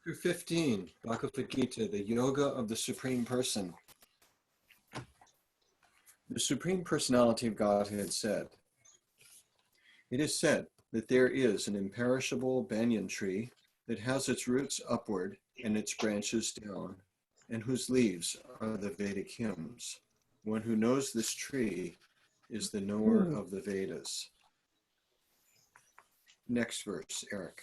Chapter 15, Bhagavad Gita, the Yoga of the Supreme Person. The Supreme Personality of Godhead said, "It is said that there is an imperishable banyan tree that has its roots upward and its branches down, and whose leaves are the Vedic hymns. One who knows this tree is the knower of the Vedas." Next verse, Eric.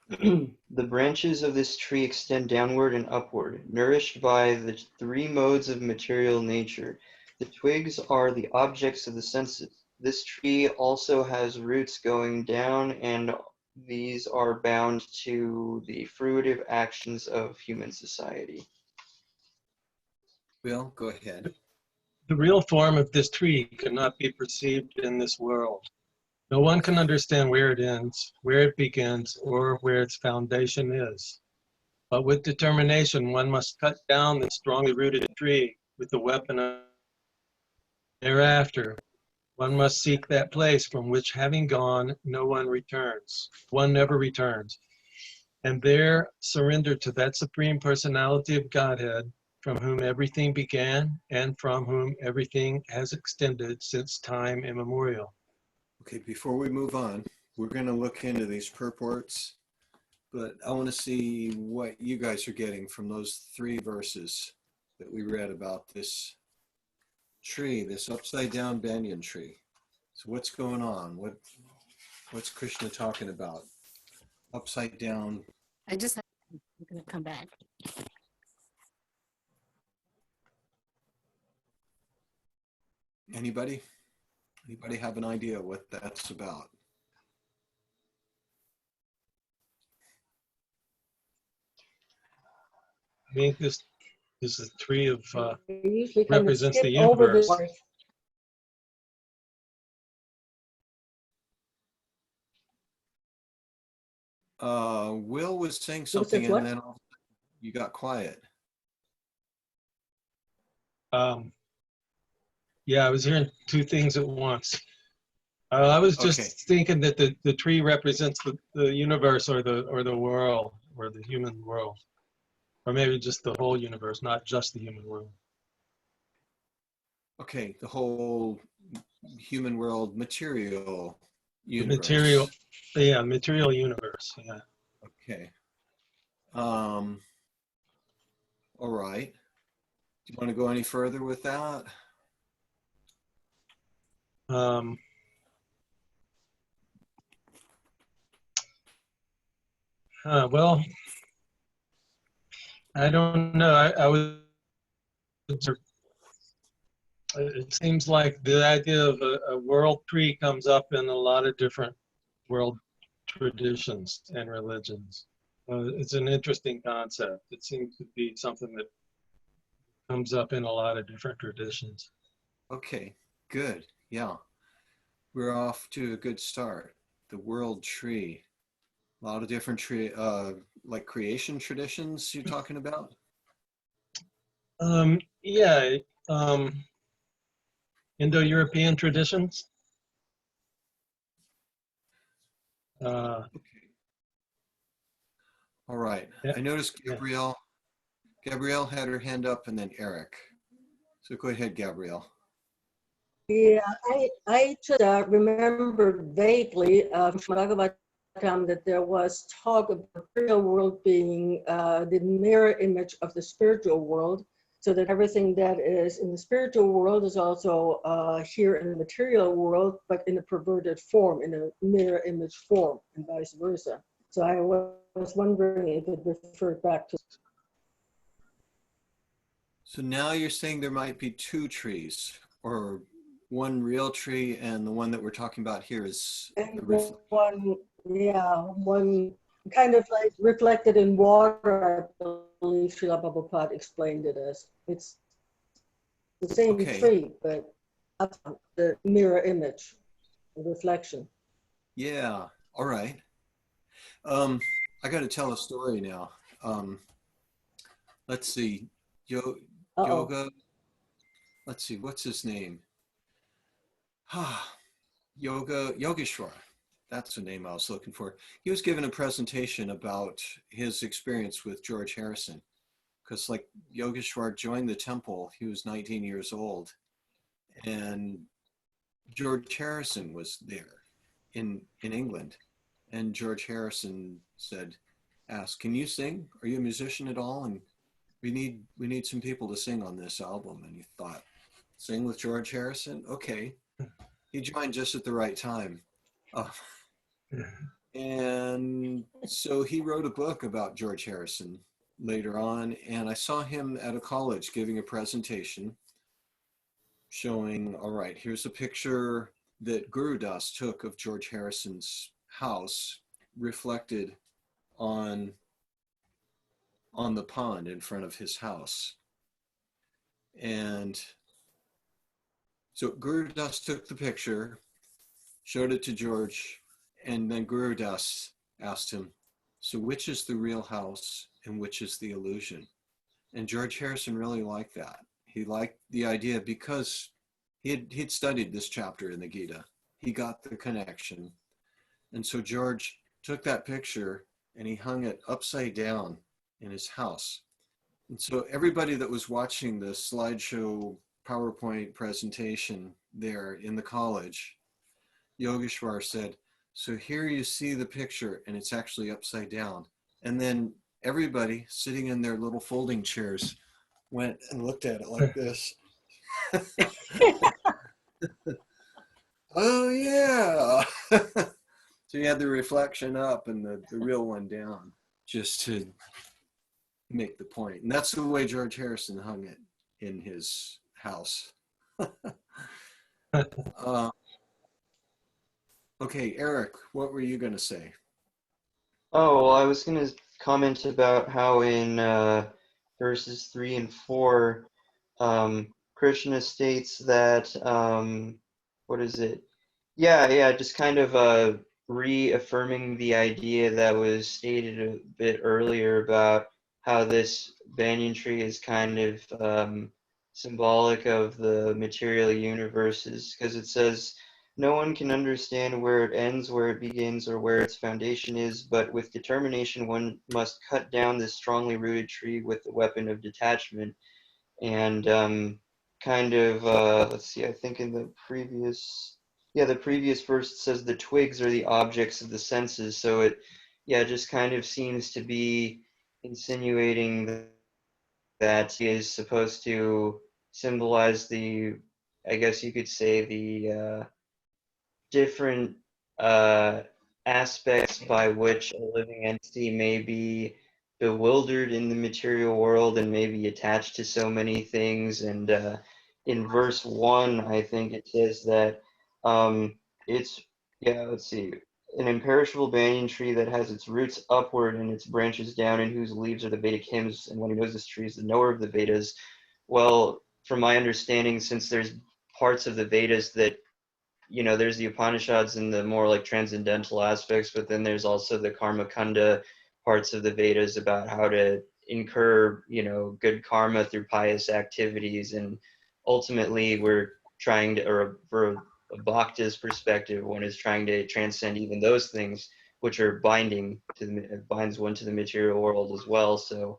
The branches of this tree extend downward and upward, nourished by the three modes of material nature. The twigs are the objects of the senses. This tree also has roots going down, and these are bound to the fruitive actions of human society. Will, go ahead. The real form of this tree cannot be perceived in this world. No one can understand where it ends, where it begins, or where its foundation is. But with determination, one must cut down the strongly rooted tree with the weapon of thereafter. One must seek that place from which, having gone, no one returns. One never returns. And there surrender to that Supreme Personality of Godhead, from whom everything began and from whom everything has extended since time immemorial. Okay, before we move on, we're going to look into these purports, but I want to see what you guys are getting from those 3 verses that we read about this tree, this upside down banyan tree. So what's going on? What's Krishna talking about? Upside down. I'm going to come back. Anybody? Anybody have an idea what that's about? I think this is a tree of usually kind of represents skip the over universe. this. Will was saying Was something it what? and then you got quiet. Yeah, I was hearing 2 things at once. I was just Okay. thinking that the tree represents the universe or the world or the human world, or maybe just the whole universe, not just the human world. Okay, the whole human world, material universe. Material universe. Yeah. Okay. All right. Do you want to go any further with that? Well, I don't know. I was. It seems like the idea of a world tree comes up in a lot of different world traditions and religions. It's an interesting concept. It seems to be something that comes up in a lot of different traditions. Okay, good. Yeah. We're off to a good start. The world tree. A lot of different tree, like creation traditions you're talking about? Yeah, Indo-European traditions. Okay. All right. Yeah, I noticed Gabrielle. Gabrielle had her hand up and then Eric. So go ahead, Gabrielle. Yeah, I just remembered vaguely from Bhagavatam that there was talk of the material world being the mirror image of the spiritual world, so that everything that is in the spiritual world is also here in the material world, but in a perverted form, in a mirror image form, and vice versa. So I was wondering if it referred back to. So now you're saying there might be 2 trees, or one real tree and the one that we're talking about here is And a reflection. one kind of like reflected in water, I believe Srila Prabhupada explained it as. It's the same Okay. tree, but the mirror image, the reflection. Yeah. All right. I got to tell a story now. Let's see. Yoga. Let's see. What's his name? Yogeshwar. that's the name I was looking for. He was giving a presentation about his experience with George Harrison. Because like Yogeshwar joined the temple, he was 19 years old. And George Harrison was there in England. And George Harrison asked, can you sing? Are you a musician at all? And we need some people to sing on this album. And he thought, sing with George Harrison? Okay. He joined just at the right time. And so he wrote a book about George Harrison later on. And I saw him at a college giving a presentation showing, all right, here's a picture that Guru Das took of George Harrison's house reflected on the pond in front of his house. And so Guru Das took the picture, showed it to George, and then Guru Das asked him, so which is the real house and which is the illusion? And George Harrison really liked that. He liked the idea because he'd studied this chapter in the Gita. He got the connection. And so George took that picture and he hung it upside down in his house. And so everybody that was watching the slideshow PowerPoint presentation there in the college, Yogeshwar said, so here you see the picture and it's actually upside down. And then everybody sitting in their little folding chairs went and looked at it like this. Oh yeah. So you had the reflection up and the real one down just to make the point. And that's the way George Harrison hung it in his house. Okay, Eric, what were you going to say? Oh, well, I was going to comment about how in verses 3 and 4, Krishna states that, what is it? Yeah, just kind of reaffirming the idea that was stated a bit earlier about how this banyan tree is kind of symbolic of the material universes, because it says, no one can understand where it ends, where it begins, or where its foundation is, but with determination one must cut down this strongly rooted tree with the weapon of detachment. And let's see, I think in the previous verse it says the twigs are the objects of the senses. So it, just kind of seems to be insinuating that he is supposed to symbolize the, I guess you could say, the different aspects by which a living entity may be bewildered in the material world and may be attached to so many things. And in verse 1, I think it says that let's see, an imperishable banyan tree that has its roots upward and its branches down, and whose leaves are the Vedic hymns, and one who knows this tree is the knower of the Vedas. Well, from my understanding, since there's parts of the Vedas that, there's the Upanishads and the more like transcendental aspects, but then there's also the Karma Kanda parts of the Vedas about how to incur, good karma through pious activities. And ultimately we're trying to, or for a Bhakta's perspective, one is trying to transcend even those things which are binds one to the material world as well. So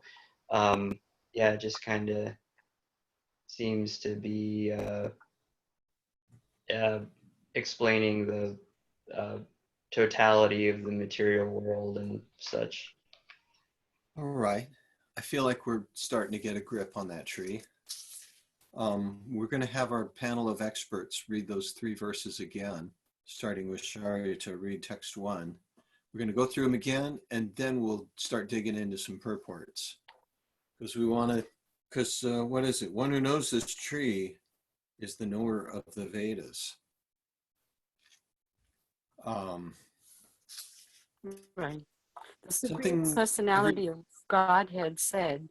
it just kind of seems to be explaining the totality of the material world and such. All right. I feel like we're starting to get a grip on that tree. We're going to have our panel of experts read those 3 verses again, starting with Sharia to read text 1. We're going to go through them again, and then we'll start digging into some purports. Because what is it? One who knows this tree is the knower of the Vedas. Right. The Supreme Personality of Godhead said,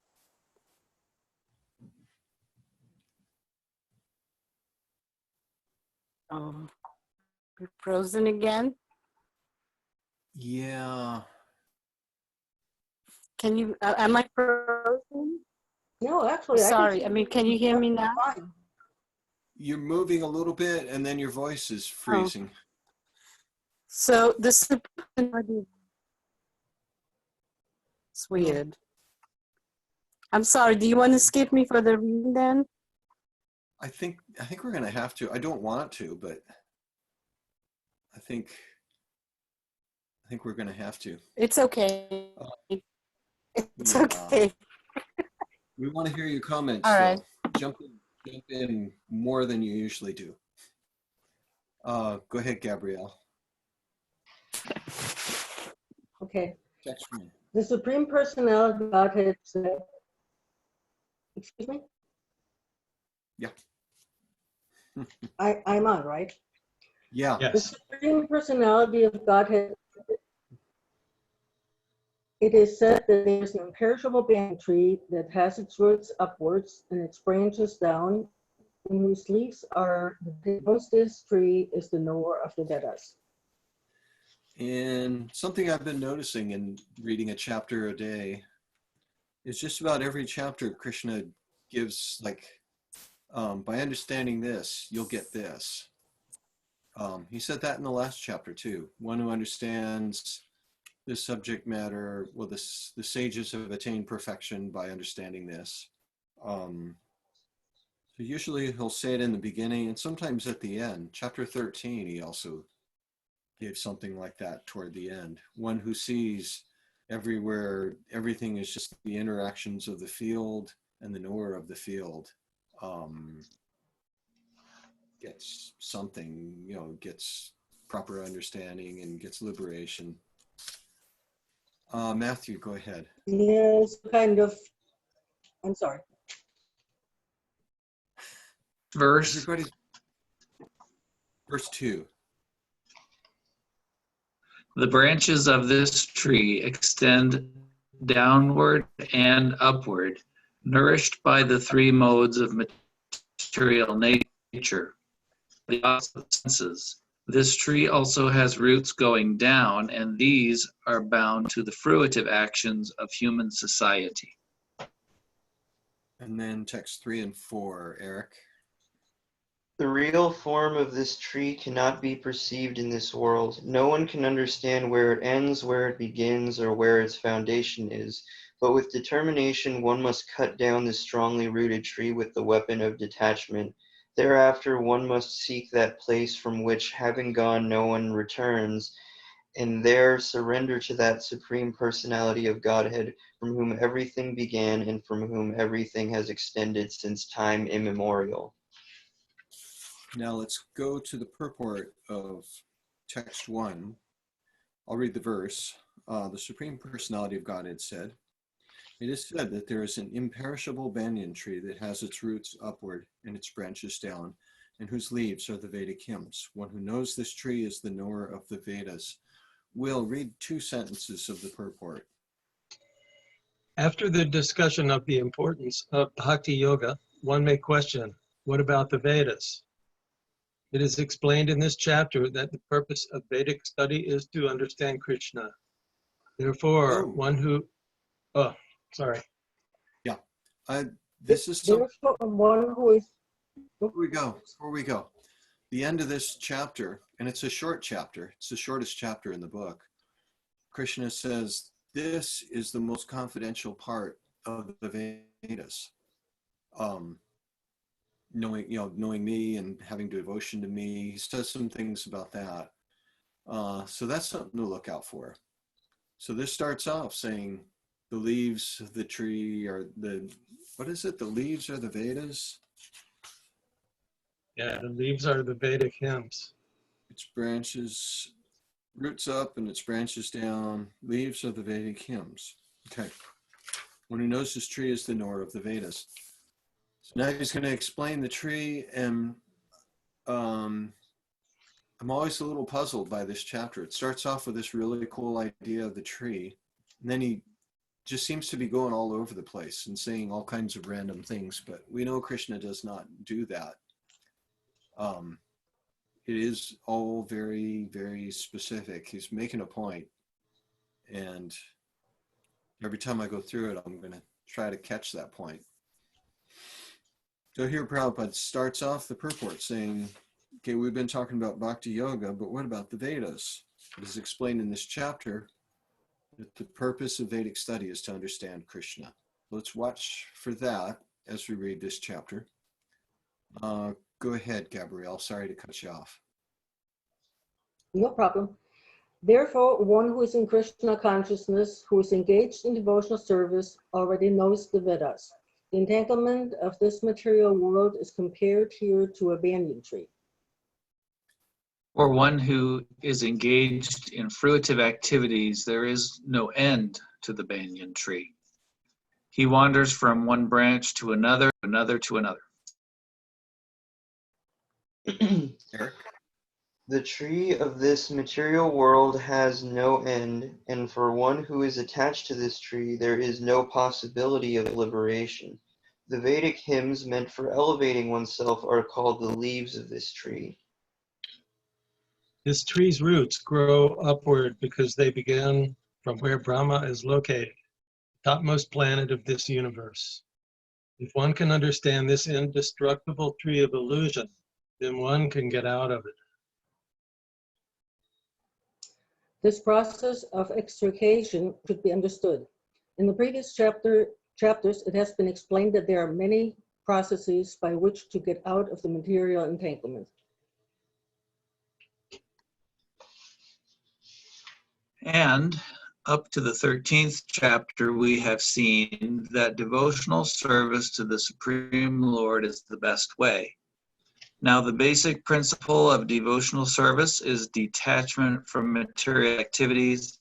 oh, you're frozen again? Yeah. Can you, am I frozen? No, actually, Sorry, can you hear me now? Fine. You're moving a little bit and then your voice is freezing. So this is it's weird. I'm sorry. Do you want to skip me for the reading then? I think we're going to have to. I don't want to, but I think we're going to have to. It's okay. It's Yeah. okay. We want to hear your comments. All right. So jump in more than you usually do. Go ahead, Gabrielle. Okay. Text me. The Supreme Personality of Godhead said, excuse me? Yeah. I'm on, right? Yeah. The Yes. Supreme Personality of Godhead, it is said that there is an imperishable banyan tree that has its roots upwards and its branches down, and whose leaves are the most this tree is the knower of the Vedas. And something I've been noticing in reading a chapter a day is just about every chapter Krishna gives, like, by understanding this, you'll get this. He said that in the last chapter too. One who understands this subject matter, well, the sages have attained perfection by understanding this. So usually he'll say it in the beginning and sometimes at the end. Chapter 13, he also gave something like that toward the end. One who sees everywhere, everything is just the interactions of the field and the knower of the field. Gets something, gets proper understanding and gets liberation. Matthew, go ahead. Yes, kind of, I'm sorry. Verse. Everybody, verse 2. The branches of this tree extend downward and upward, nourished by the three modes of material nature, the opposite senses. This tree also has roots going down, and these are bound to the fruitive actions of human society. And then text 3 and 4, Eric. The real form of this tree cannot be perceived in this world. No one can understand where it ends, where it begins, or where its foundation is. But with determination, one must cut down this strongly rooted tree with the weapon of detachment. Thereafter, one must seek that place from which, having gone, no one returns, and there surrender to that Supreme Personality of Godhead, from whom everything began and from whom everything has extended since time immemorial. Now let's go to the purport of text 1. I'll read the verse. The Supreme Personality of Godhead said, "It is said that there is an imperishable banyan tree that has its roots upward and its branches down, and whose leaves are the Vedic hymns. One who knows this tree is the knower of the Vedas." We'll read 2 sentences of the purport. After the discussion of the importance of Bhakti Yoga, one may question, what about the Vedas? It is explained in this chapter that the purpose of Vedic study is to understand Krishna. Therefore, one who, This is some, There's one who is, before we go, the end of this chapter, and it's a short chapter, it's the shortest chapter in the book. Krishna says, this is the most confidential part of the Vedas. Knowing me and having devotion to me. He says some things about that. So that's something to look out for. So this starts off saying the leaves of the tree are what is it? The leaves are the Vedas? yeah, the leaves are the Vedic hymns. Its branches, roots up and its branches down. Leaves are the Vedic hymns. Okay. One who knows this tree is the knower of the Vedas. So now he's going to explain the tree, and I'm always a little puzzled by this chapter. It starts off with this really cool idea of the tree, and then he just seems to be going all over the place and saying all kinds of random things, but we know Krishna does not do that. It is all very, very specific. He's making a point, and every time I go through it, I'm going to try to catch that point. So here Prabhupada starts off the purport saying, okay, we've been talking about Bhakti Yoga, but what about the Vedas? It is explained in this chapter that the purpose of Vedic study is to understand Krishna. Let's watch for that as we read this chapter. Go ahead, Gabrielle. Sorry to cut you off. No problem. Therefore, one who is in Krishna consciousness, who is engaged in devotional service, already knows the Vedas. The entanglement of this material world is compared here to a banyan tree. For one who is engaged in fruitive activities, there is no end to the banyan tree. He wanders from one branch to another, another to another. Eric? The tree of this material world has no end, and for one who is attached to this tree, there is no possibility of liberation. The Vedic hymns meant for elevating oneself are called the leaves of this tree. This tree's roots grow upward because they begin from where Brahma is located, the topmost planet of this universe. If one can understand this indestructible tree of illusion, then one can get out of it. This process of extrication should be understood. In the previous chapters, it has been explained that there are many processes by which to get out of the material entanglement. And up to the 13th chapter, we have seen that devotional service to the Supreme Lord is the best way. Now, the basic principle of devotional service is detachment from material activities,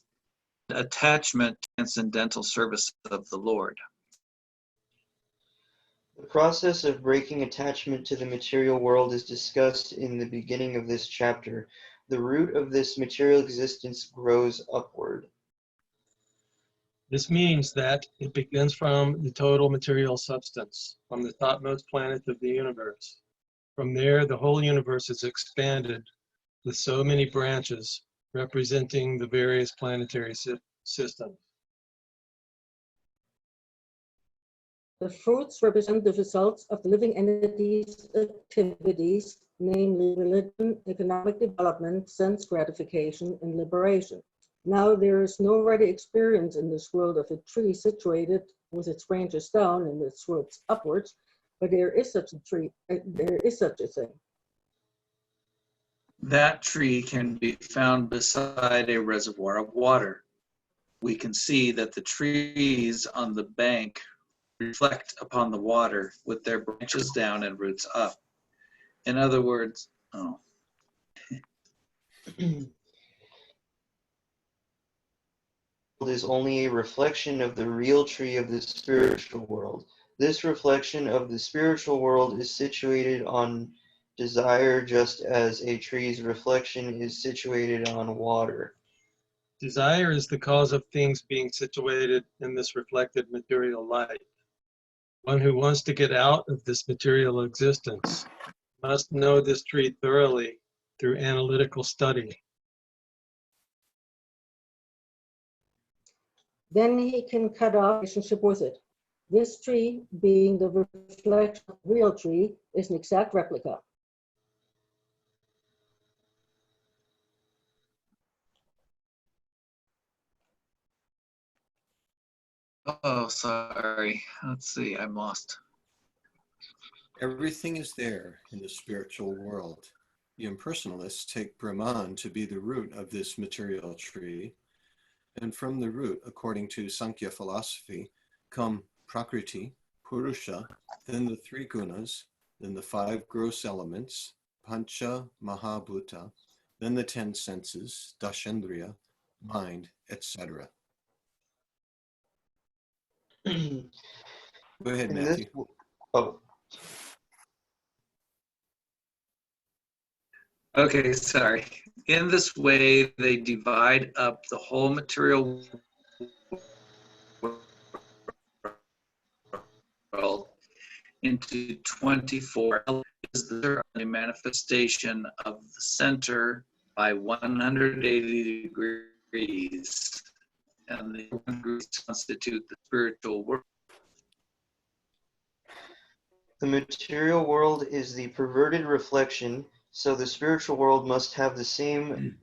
attachment to transcendental service of the Lord. The process of breaking attachment to the material world is discussed in the beginning of this chapter. The root of this material existence grows upward. This means that it begins from the total material substance, from the topmost planet of the universe. From there, the whole universe is expanded with so many branches representing the various planetary systems. The fruits represent the results of the living entities' activities, namely religion, economic development, sense gratification, and liberation. Now there is no ready experience in this world of a tree situated with its branches down and its roots upwards, but there is such a tree, there is such a thing. That tree can be found beside a reservoir of water. We can see that the trees on the bank reflect upon the water with their branches down and roots up. In other words, Is only a reflection of the real tree of the spiritual world. This reflection of the spiritual world is situated on desire, just as a tree's reflection is situated on water. Desire is the cause of things being situated in this reflected material light. One who wants to get out of this material existence must know this tree thoroughly through analytical study. Then he can cut off relationship with it. This tree, being the reflection of the real tree, is an exact replica. oh, sorry. Let's see, I'm lost. Everything is there in the spiritual world. The impersonalists take Brahman to be the root of this material tree, and from the root, according to Sankhya philosophy, come Prakriti, Purusha, then the three gunas, then the five gross elements, Pancha Mahabhuta, then the 10 senses, Dashendriya, mind, etc. Go ahead, In Matthew. oh, Okay, sorry. In this way, they divide up the whole material world into 24 elements. They're a manifestation of the center by 180 degrees, and the 1 degrees constitute the spiritual world. the material world is the perverted reflection, so the spiritual world must have the same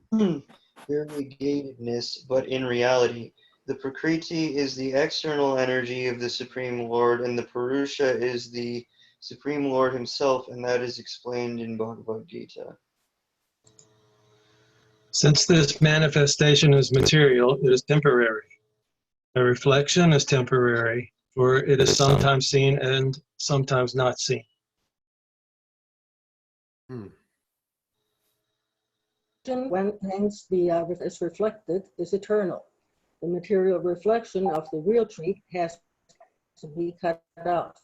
variegatedness, but in reality, the Prakriti is the external energy of the Supreme Lord, and the Purusha is the Supreme Lord himself, and that is explained in Bhagavad Gita. Since this manifestation is material, it is temporary. A reflection is temporary, for it is sometimes seen and sometimes not seen. When hence the is reflected is eternal. The material reflection of the real tree has to be cut off.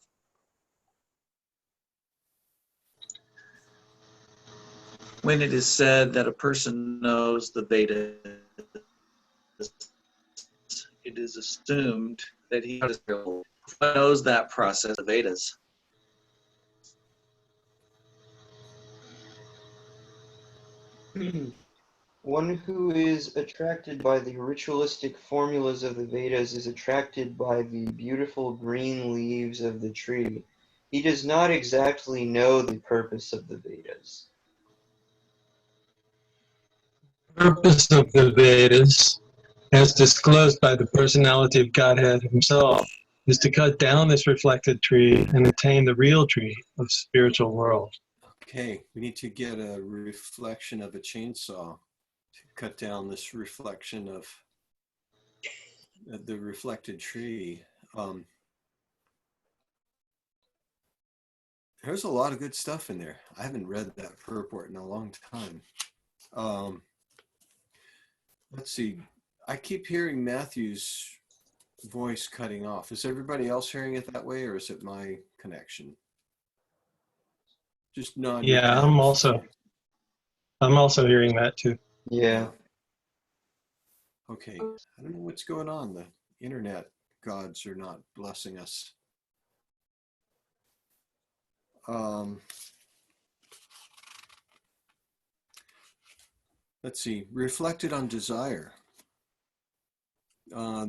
When it is said that a person knows the Vedas, it is assumed that he knows that process of Vedas. One who is attracted by the ritualistic formulas of the Vedas is attracted by the beautiful green leaves of the tree. He does not exactly know the purpose of the Vedas. Purpose of the Vedas, as disclosed by the personality of Godhead himself, is to cut down this reflected tree and attain the real tree of spiritual world. Okay, we need to get a reflection of a chainsaw to cut down this reflection of the reflected tree. There's a lot of good stuff in there. I haven't read that purport in a long time. Let's see. I keep hearing Matthew's voice cutting off. Is everybody else hearing it that way, or is it my connection? Just nod your Yeah, head. I'm also hearing that too. Yeah. Okay. I don't know what's going on. The internet gods are not blessing us. Let's see. Reflected on desire.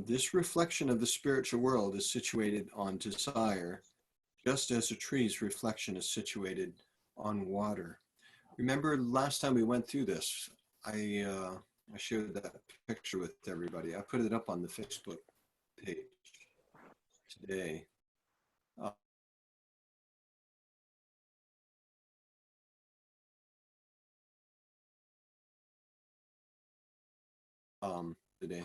This reflection of the spiritual world is situated on desire, just as a tree's reflection is situated on water. Remember last time we went through this, I showed that picture with everybody. I put it up on the Facebook page today. Today.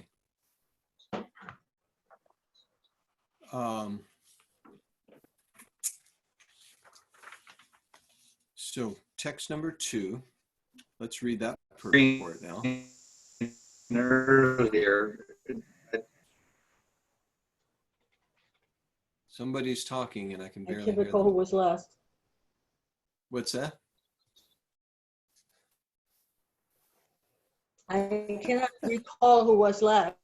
So text number 2. Let's read that purport now. Earlier, Somebody's talking and I can I barely can't hear recall who them. was last. What's that? I cannot recall who was last.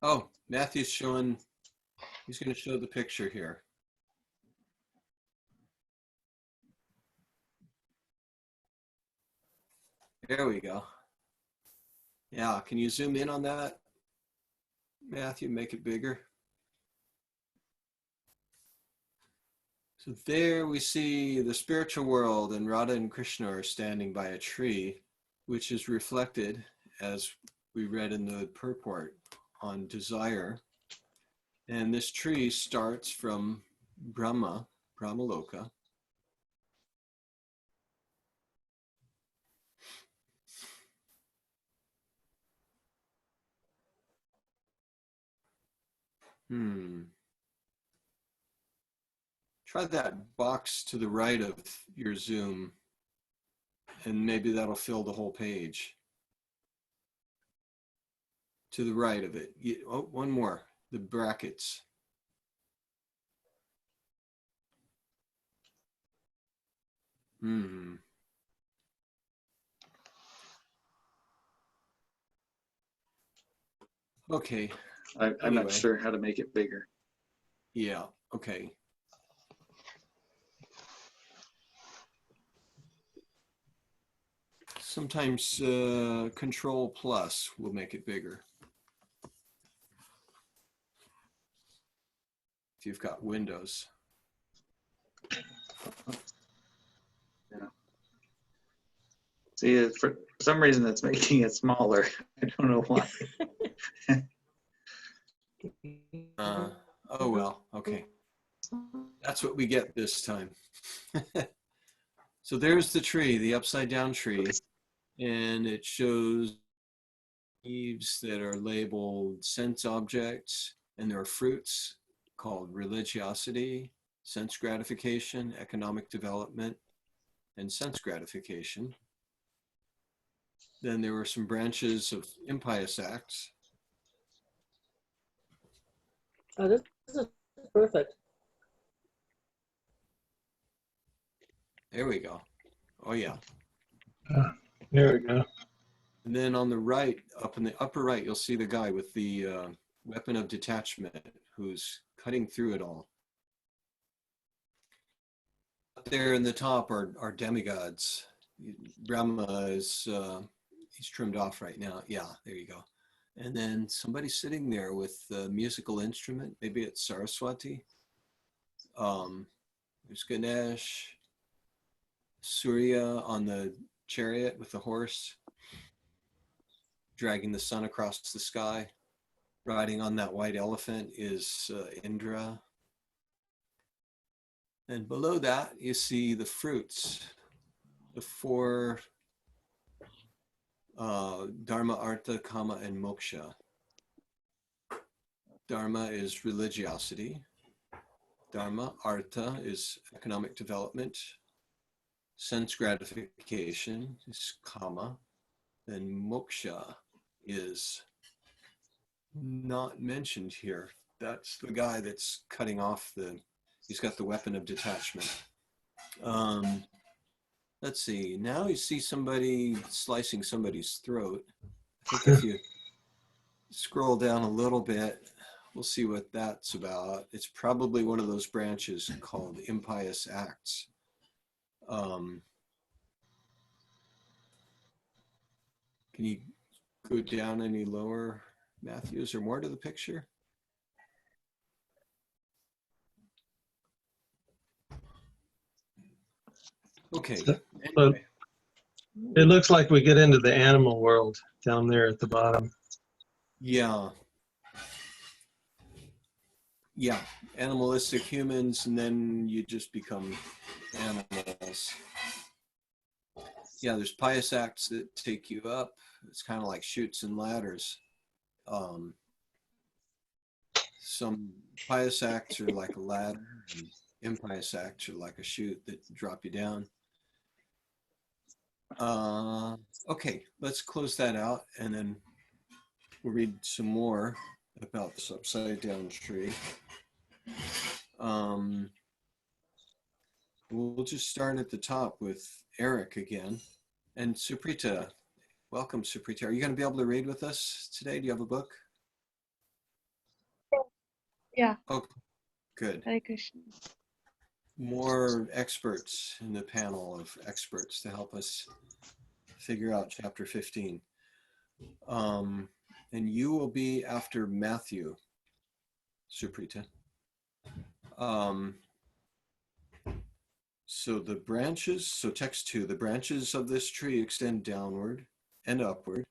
Oh, Matthew's showing, he's going to show the picture here. There we go. Yeah, can you zoom in on that, Matthew, make it bigger? So there we see the spiritual world, and Radha and Krishna are standing by a tree, which is reflected, as we read in the purport, on desire. And this tree starts from Brahmaloka. Try that box to the right of your Zoom, and maybe that'll fill the whole page. To the right of it. Oh, one more, the brackets. Okay. I'm not sure how to make it bigger. Yeah, okay. Sometimes Control Plus will make it bigger. If you've got Windows. Yeah. See, for some reason it's making it smaller. I don't know why. Oh, well, okay. That's what we get this time. So there's the tree, the upside down tree, and it shows leaves that are labeled sense objects, and there are fruits called religiosity, sense gratification, economic development, and sense gratification. Then there were some branches of impious acts. Oh, this is perfect. There we go. Oh yeah. There we go. And then on the right, up in the upper right, you'll see the guy with the weapon of detachment who's cutting through it all. Up there in the top are demigods. Brahma is, he's trimmed off right now. Yeah, there you go. And then somebody sitting there with a musical instrument. Maybe it's Saraswati. There's Ganesh. Surya on the chariot with the horse, dragging the sun across the sky. Riding on that white elephant is Indra. And below that, you see the fruits, the four Dharma, Artha, Kama, and Moksha. Dharma is religiosity. Dharma, Artha is economic development. Sense gratification is Kama. And Moksha is not mentioned here. That's the guy that's cutting off he's got the weapon of detachment. Let's see, now you see somebody slicing somebody's throat. I think if you scroll down a little bit, we'll see what that's about. It's probably one of those branches called impious acts. Can you go down any lower, Matthew? Is there more to the picture? Okay. Anyway. It looks like we get into the animal world down there at the bottom. Yeah. Yeah. Animalistic humans, and then you just become animals. Yeah, there's pious acts that take you up. It's kind of like chutes and ladders. Some pious acts are like a ladder, and impious acts are like a chute that drop you down. Okay, let's close that out, and then we'll read some more about this upside down tree. We'll just start at the top with Eric again. And Suprita, welcome, Suprita. Are you going to be able to read with us today? Do you have a book? Yeah. Oh, good. Hare Krishna. More experts in the panel of experts to help us figure out chapter 15. And you will be after Matthew, Suprita. So the branches, so text 2, the branches of this tree extend downward and upward,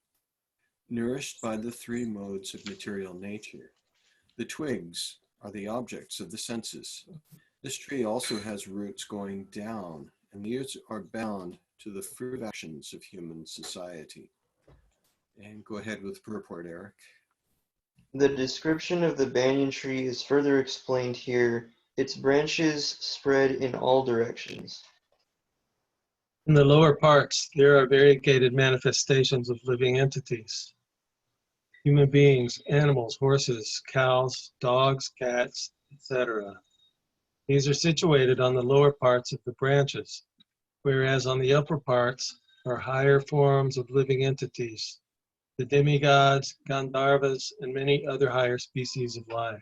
nourished by the three modes of material nature. The twigs are the objects of the senses. This tree also has roots going down, and these are bound to the fruit actions of human society. And go ahead with the purport, Eric. The description of the banyan tree is further explained here. Its branches spread in all directions. In the lower parts, there are variegated manifestations of living entities. Human beings, animals, horses, cows, dogs, cats, etc. These are situated on the lower parts of the branches, whereas on the upper parts are higher forms of living entities, the demigods, Gandharvas, and many other higher species of life.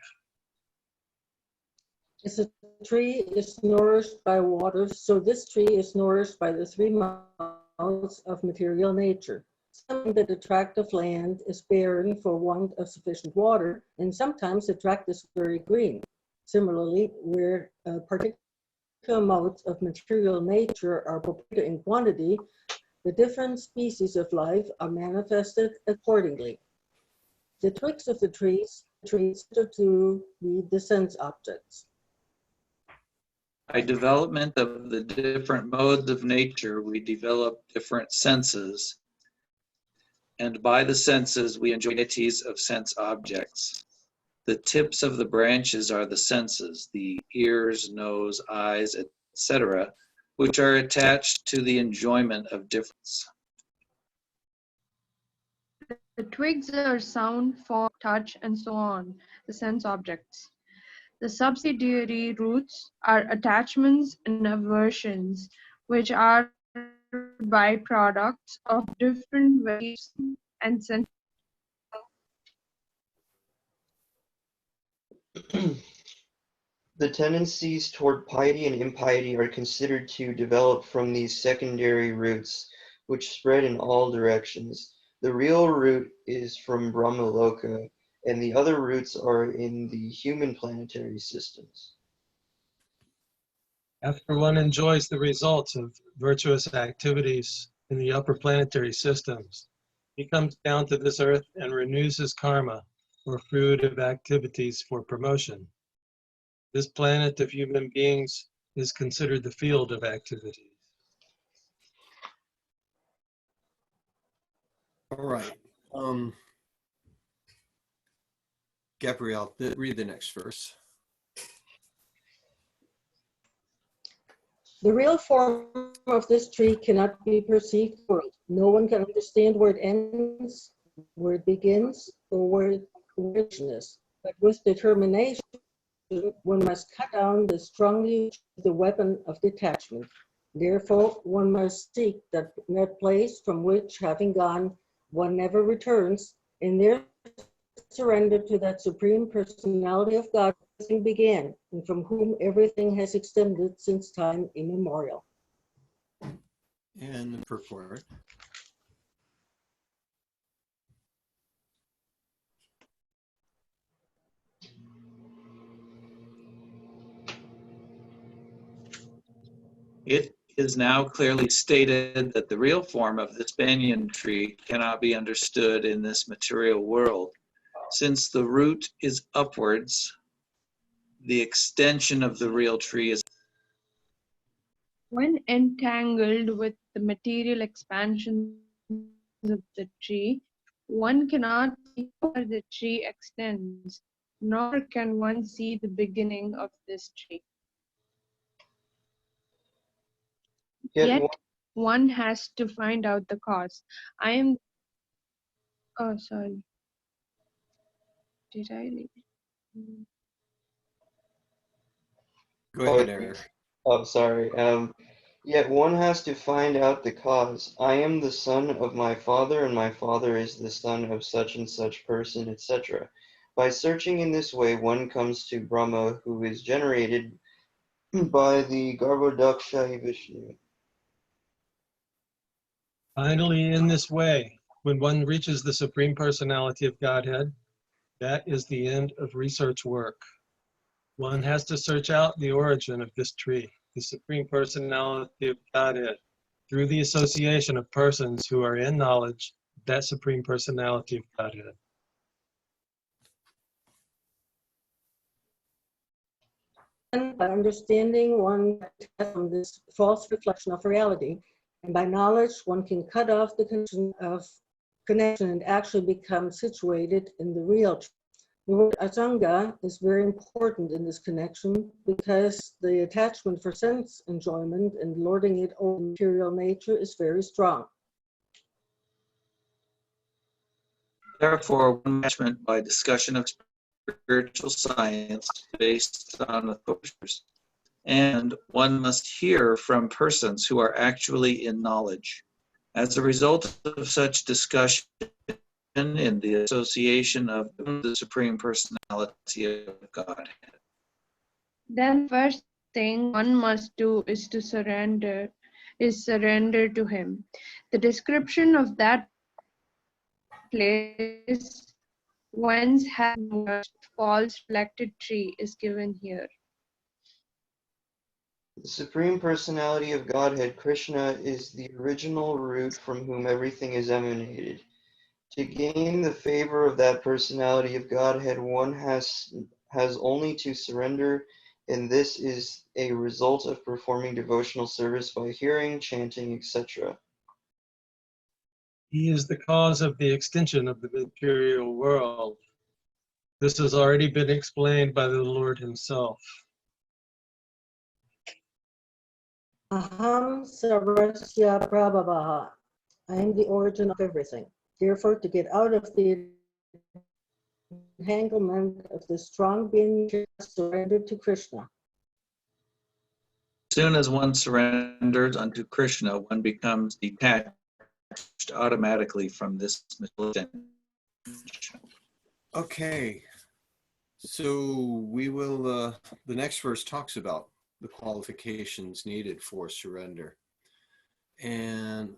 As a tree is nourished by water, so this tree is nourished by the three modes of material nature. Sometimes the tract of land is barren for want of sufficient water, and sometimes the tract is very green. Similarly, where particular modes of material nature are proportionate in quantity, The different species of life are manifested accordingly. The twigs of the trees are to be the sense objects. By development of the different modes of nature, we develop different senses, and by the senses, we enjoy varieties of sense objects. The tips of the branches are the senses, the ears, nose, eyes, etc., which are attached to the enjoyment of difference. The twigs are sound, form, touch, and so on, the sense objects. The subsidiary roots are attachments and aversions, which are byproducts of different ways and sense. The tendencies toward piety and impiety are considered to develop from these secondary roots, which spread in all directions. The real root is from Brahmaloka, and the other roots are in the human planetary systems. After one enjoys the results of virtuous activities in the upper planetary systems, he comes down to this earth and renews his karma, or fruit of activities for promotion. This planet of human beings is considered the field of activities. All right. Gabrielle, read the next verse. The real form of this tree cannot be perceived world. No one can understand where it ends, where it begins, or where it originates. But with determination, one must cut down the strongly the weapon of detachment. Therefore, one must seek that place from which, having gone, one never returns, and there surrender to that Supreme Personality of God everything began, and from whom everything has extended since time immemorial. And the purport. It is now clearly stated that the real form of this banyan tree cannot be understood in this material world. Since the root is upwards, the extension of the real tree is. When entangled with the material expansions of the tree, one cannot see where the tree extends, nor can one see the beginning of this tree. Yet one has to find out the cause. I am. Oh, sorry. Did I leave? Go ahead, Eric. Oh, sorry. Yet one has to find out the cause. I am the son of my father, and my father is the son of such and such person, etc. By searching in this way, one comes to Brahma, who is generated by the Garbhodaksha Vishnu. Finally, in this way, when one reaches the Supreme Personality of Godhead, that is the end of research work. One has to search out the origin of this tree, the Supreme Personality of Godhead, through the association of persons who are in knowledge of that Supreme Personality of Godhead. And by understanding, one gets from this false reflection of reality, and by knowledge, one can cut off the connection and actually become situated in the real truth. The word asanga is very important in this connection because the attachment for sense enjoyment and lording it over material nature is very strong. Therefore, one attachment by discussion of spiritual science based on the scriptures, and one must hear from persons who are actually in knowledge. As a result of such discussion in the association of the Supreme Personality of Godhead. Then first thing one must do is to surrender to him. The description of that place whence has emerged false reflected tree is given here. The Supreme Personality of Godhead, Krishna, is the original root from whom everything is emanated. To gain the favor of that personality of Godhead, one has only to surrender, and this is a result of performing devotional service by hearing, chanting, etc. He is the cause of the extension of the material world. This has already been explained by the Lord himself. Aham sarvasya prabhavaha. I am the origin of everything. Therefore, to get out of the entanglement of the strong being, surrender to Krishna. As soon as one surrenders unto Krishna, one becomes detached automatically from this material extension. Okay. So we will, the next verse talks about the qualifications needed for surrender. And